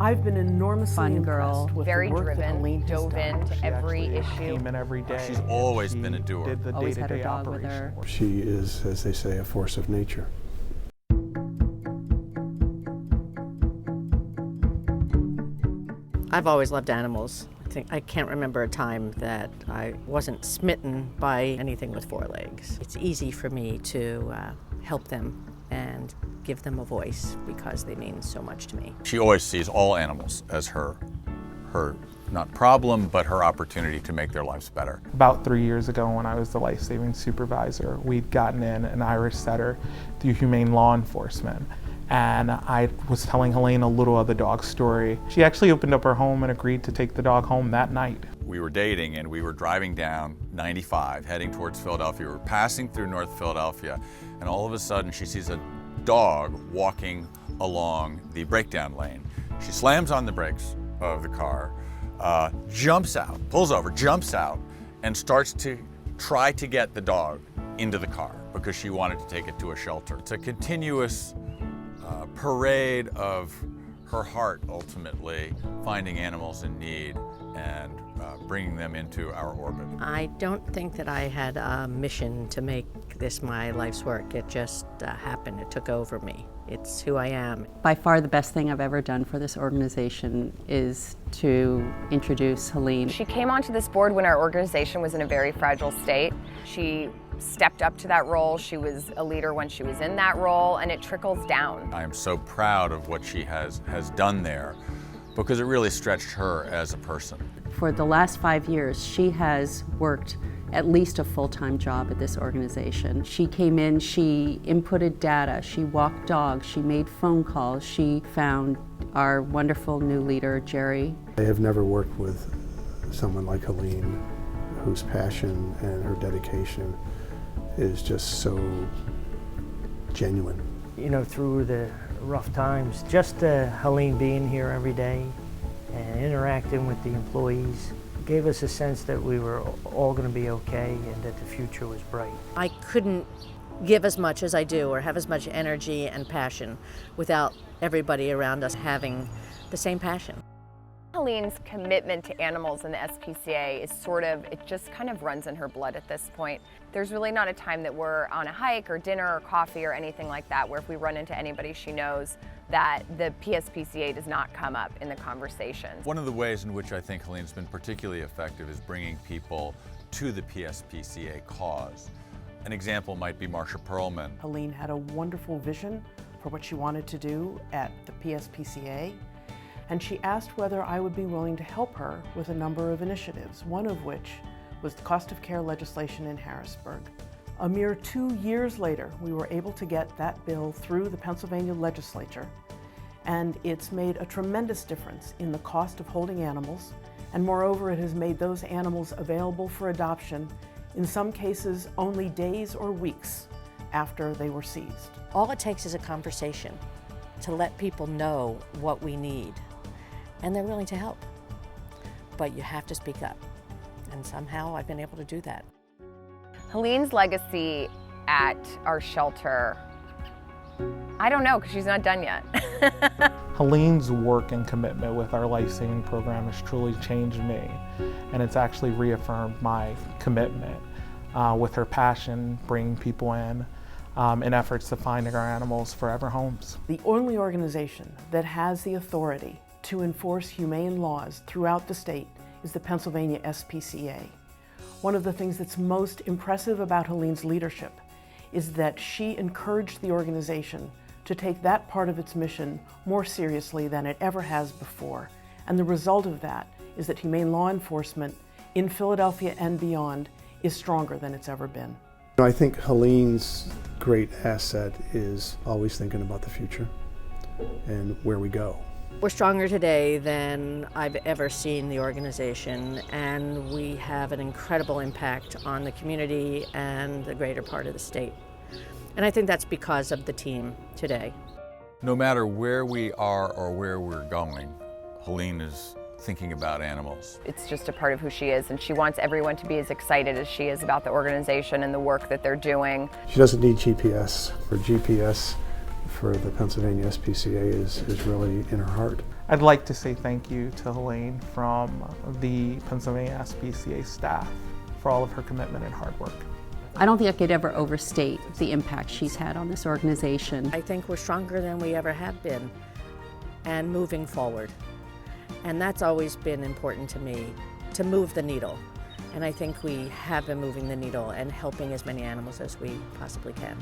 I've been enormously fun girl, impressed with very the work that driven, Helene has dove done. into every issue. Came in every day. She's always been a doer. Did the Always had her day-to-day dog with operation. her. She is, as they say, a force of nature. I've always loved animals. I can't remember a time that I wasn't smitten by anything with four legs. It's easy for me to help them and give them a voice because they mean so much to me. She always sees all animals as her not problem, but her opportunity to make their lives better. About 3 years ago when I was the life-saving supervisor, we'd gotten in an Irish setter through humane law enforcement. And I was telling Helene a little of the dog's story. She actually opened up her home and agreed to take the dog home that night. We were dating and we were driving down 95, heading towards Philadelphia. We were passing through North Philadelphia, and all of a sudden she sees a dog walking along the breakdown lane. She slams on the brakes of the car, jumps out, pulls over, jumps out, and starts to try to get the dog into the car because she wanted to take it to a shelter. It's a continuous parade of her heart, ultimately finding animals in need and bringing them into our orbit. I don't think that I had a mission to make this my life's work. It just happened. It took over me. It's who I am. By far the best thing I've ever done for this organization is to introduce Helene. She came onto this board when our organization was in a very fragile state. She stepped up to that role. She was a leader when she was in that role, and it trickles down. I am so proud of what she has done there because it really stretched her as a person. For the last 5 years, she has worked at least a full-time job at this organization. She came in, she inputted data, she walked dogs, she made phone calls, she found our wonderful new leader, Jerry. I have never worked with someone like Helene, whose passion and her dedication is just so genuine. You know, through the rough times, just Helene being here every day and interacting with the employees gave us a sense that we were all going to be okay and that the future was bright. I couldn't give as much as I do or have as much energy and passion without everybody around us having the same passion. Helene's commitment to animals in the SPCA is it just kind of runs in her blood at this point. There's really not a time that we're on a hike or dinner or coffee or anything like that where if we run into anybody she knows that the PSPCA does not come up in the conversation. One of the ways in which I think Helene's been particularly effective is bringing people to the PSPCA cause. An example might be Marsha Perlman. Helene had a wonderful vision for what she wanted to do at the PSPCA, and she asked whether I would be willing to help her with a number of initiatives, one of which was the cost of care legislation in Harrisburg. A mere 2 years later, we were able to get that bill through the Pennsylvania legislature, and it's made a tremendous difference in the cost of holding animals, and moreover, it has made those animals available for adoption, in some cases only days or weeks after they were seized. All it takes is a conversation to let people know what we need, and they're willing to help. But you have to speak up, and somehow I've been able to do that. Helene's legacy at our shelter, I don't know, because she's not done yet. Helene's work and commitment with our life-saving program has truly changed me, and it's actually reaffirmed my commitment with her passion, bringing people in efforts to finding our animals forever homes. The only organization that has the authority to enforce humane laws throughout the state is the Pennsylvania SPCA. One of the things that's most impressive about Helene's leadership is that she encouraged the organization to take that part of its mission more seriously than it ever has before. And the result of that is that humane law enforcement in Philadelphia and beyond is stronger than it's ever been. I think Helene's great asset is always thinking about the future and where we go. We're stronger today than I've ever seen the organization, and we have an incredible impact on the community and the greater part of the state. And I think that's because of the team today. No matter where we are or where we're going, Helene is thinking about animals. It's just a part of who she is, and she wants everyone to be as excited as she is about the organization and the work that they're doing. She doesn't need GPS. Her GPS for the Pennsylvania SPCA is really in her heart. I'd like to say thank you to Helene from the Pennsylvania SPCA staff for all of her commitment and hard work. I don't think I could ever overstate the impact she's had on this organization. I think we're stronger than we ever have been and moving forward. And that's always been important to me, to move the needle. And I think we have been moving the needle and helping as many animals as we possibly can.